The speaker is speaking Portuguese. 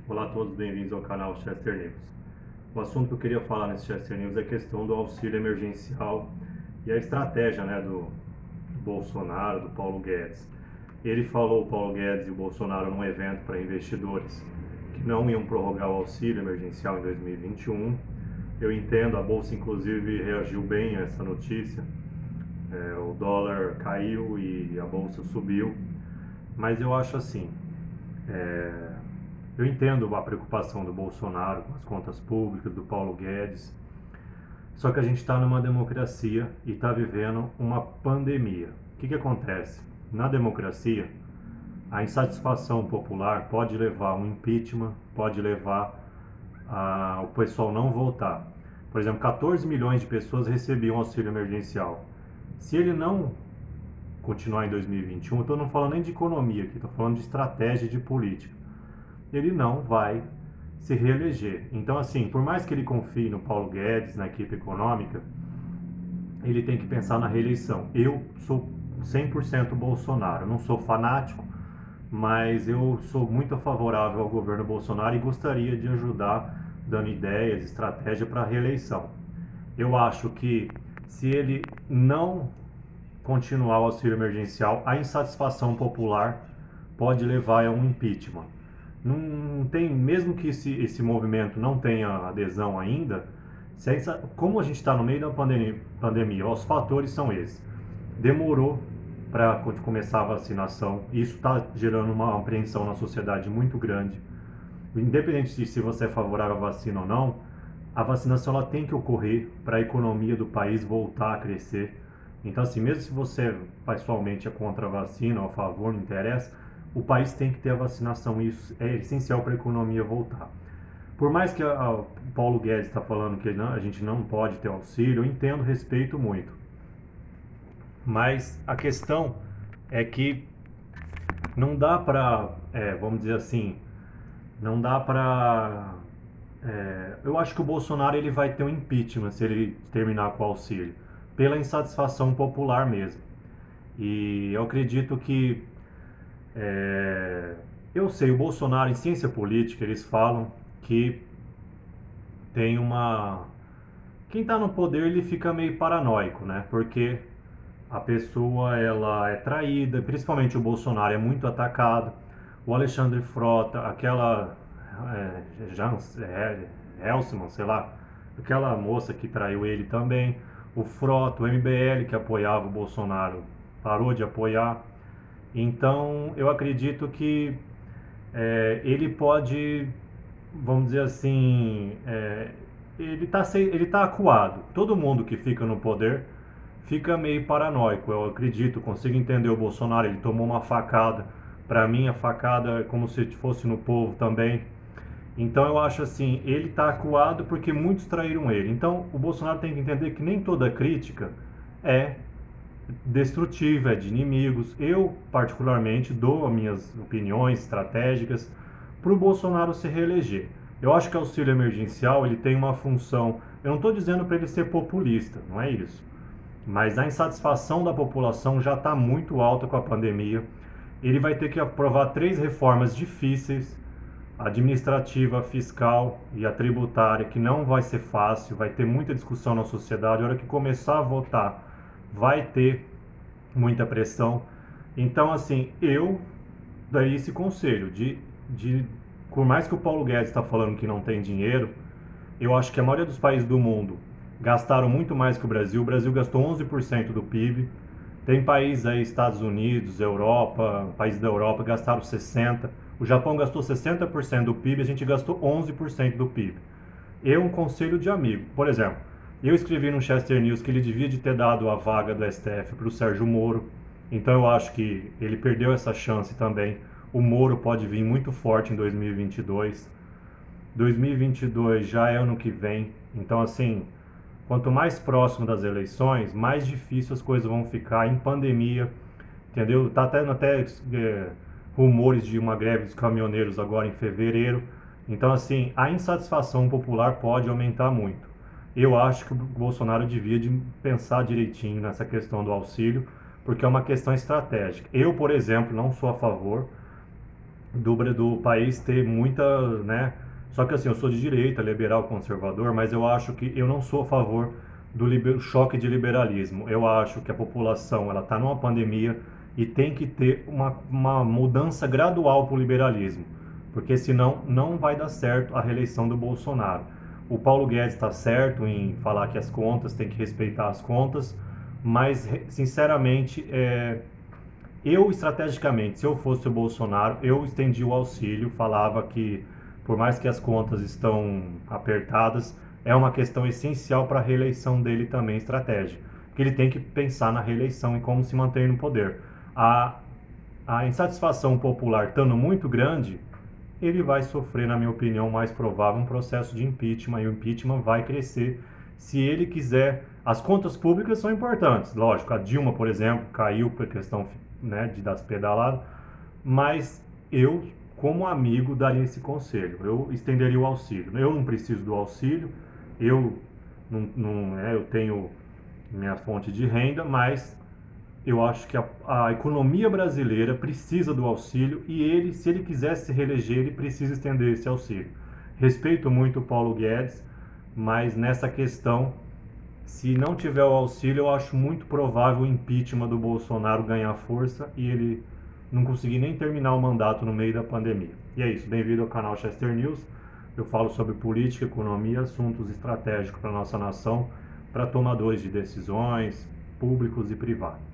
Olá a todos, bem-vindos ao canal Chester News. O assunto que eu queria falar nesse Chester News é a questão do auxílio emergencial e a estratégia do Bolsonaro, do Paulo Guedes. Ele falou, o Paulo Guedes e o Bolsonaro, num evento para investidores, que não iam prorrogar o auxílio emergencial em 2021. Eu entendo, a Bolsa inclusive reagiu bem a essa notícia. O dólar caiu e a Bolsa subiu, mas eu acho assim, eu entendo a preocupação do Bolsonaro com as contas públicas, do Paulo Guedes, só que a gente está numa democracia e está vivendo uma pandemia. O que acontece? Na democracia, a insatisfação popular pode levar a um impeachment, pode levar o pessoal não votar. Por exemplo, 14 milhões de pessoas recebiam auxílio emergencial. Se ele não continuar em 2021, eu estou não falando nem de economia aqui, estou falando de estratégia de política. Ele não vai se reeleger. Então, assim, por mais que ele confie no Paulo Guedes, na equipe econômica, ele tem que pensar na reeleição. Eu sou 100% Bolsonaro, não sou fanático, mas eu sou muito favorável ao governo Bolsonaro e gostaria de ajudar dando ideias, estratégia para a reeleição. Eu acho que se ele não continuar o auxílio emergencial, a insatisfação popular pode levar a um impeachment. Não tem, mesmo que esse movimento não tenha adesão ainda, como a gente está no meio da pandemia, os fatores são esses. Demorou para começar a vacinação, isso está gerando uma apreensão na sociedade muito grande. Independente de se você é favorável à vacina ou não, a vacinação ela tem que ocorrer para a economia do país voltar a crescer. Então, assim, mesmo se você pessoalmente é contra a vacina ou a favor, não interessa, o país tem que ter a vacinação. Isso é essencial para a economia voltar. Por mais que o Paulo Guedes está falando que a gente não pode ter auxílio, eu entendo, respeito muito. Mas a questão é que não dá para, vamos dizer assim, não dá para. Eu acho que o Bolsonaro ele vai ter um impeachment se ele terminar com o auxílio, pela insatisfação popular mesmo. E eu acredito que eu sei, o Bolsonaro em ciência política eles falam que tem uma. Quem está no poder ele fica meio paranoico, né? Porque a pessoa ela é traída, principalmente o Bolsonaro é muito atacado. O Alexandre Frota, aquela Helsman, sei lá, aquela moça que traiu ele também. O Frota, o MBL que apoiava o Bolsonaro, parou de apoiar. Então eu acredito que ele pode, vamos dizer assim, ele tá acuado. Todo mundo que fica no poder fica meio paranoico. Eu acredito, consigo entender o Bolsonaro, ele tomou uma facada. Para mim, a facada é como se fosse no povo também. Então eu acho assim, ele está acuado porque muitos traíram ele. Então o Bolsonaro tem que entender que nem toda crítica é destrutiva, é de inimigos. Eu, particularmente, dou as minhas opiniões estratégicas para o Bolsonaro se reeleger. Eu acho que o auxílio emergencial ele tem uma função. Eu não estou dizendo para ele ser populista, não é isso. Mas a insatisfação da população já está muito alta com a pandemia. Ele vai ter que aprovar 3 reformas difíceis: a administrativa, a fiscal e a tributária, que não vai ser fácil, vai ter muita discussão na sociedade. A hora que começar a votar, vai ter muita pressão. Então, assim, eu daria esse conselho por mais que o Paulo Guedes está falando que não tem dinheiro, eu acho que a maioria dos países do mundo gastaram muito mais que o Brasil. O Brasil gastou 11% do PIB. Tem países aí, Estados Unidos, Europa, países da Europa gastaram 60%. O Japão gastou 60% do PIB, a gente gastou 11% do PIB. Um conselho de amigo. Por exemplo, eu escrevi no Chester News que ele devia de ter dado a vaga do STF para o Sérgio Moro. Então eu acho que ele perdeu essa chance também. O Moro pode vir muito forte em 2022. 2022 já é ano que vem. Então, assim, quanto mais próximo das eleições, mais difícil as coisas vão ficar em pandemia, entendeu? Tá tendo até rumores de uma greve dos caminhoneiros agora em fevereiro. Então, assim, a insatisfação popular pode aumentar muito. Eu acho que o Bolsonaro devia de pensar direitinho nessa questão do auxílio, porque é uma questão estratégica. Eu, por exemplo, não sou a favor. do país ter muita, né? Só que assim, eu sou de direita, liberal, conservador, mas eu acho que eu não sou a favor do choque de liberalismo. Eu acho que a população ela está numa pandemia e tem que ter uma mudança gradual para o liberalismo, porque senão não vai dar certo a reeleição do Bolsonaro. O Paulo Guedes está certo em falar que as contas tem que respeitar as contas, mas sinceramente eu, estrategicamente, se eu fosse o Bolsonaro, eu estendia o auxílio, falava que, por mais que as contas estão apertadas, é uma questão essencial para a reeleição dele também, estratégica. Que ele tem que pensar na reeleição e como se manter no poder. A, a insatisfação popular estando muito grande, ele vai sofrer, na minha opinião, mais provável, um processo de impeachment, e o impeachment vai crescer se ele quiser. As contas públicas são importantes, lógico. A Dilma, por exemplo, caiu por questão, né, de das pedaladas, mas eu, como amigo, daria esse conselho. Eu estenderia o auxílio. Eu não preciso do auxílio, eu eu tenho minha fonte de renda, mas eu acho que a economia brasileira precisa do auxílio e ele, se ele quiser se reeleger, ele precisa estender esse auxílio. Respeito muito o Paulo Guedes, mas nessa questão, se não tiver o auxílio, eu acho muito provável o impeachment do Bolsonaro ganhar força e ele não conseguir nem terminar o mandato no meio da pandemia. E é isso, bem-vindo ao canal Chester News. Eu falo sobre política, economia, assuntos estratégicos para a nossa nação, para tomadores de decisões públicos e privados.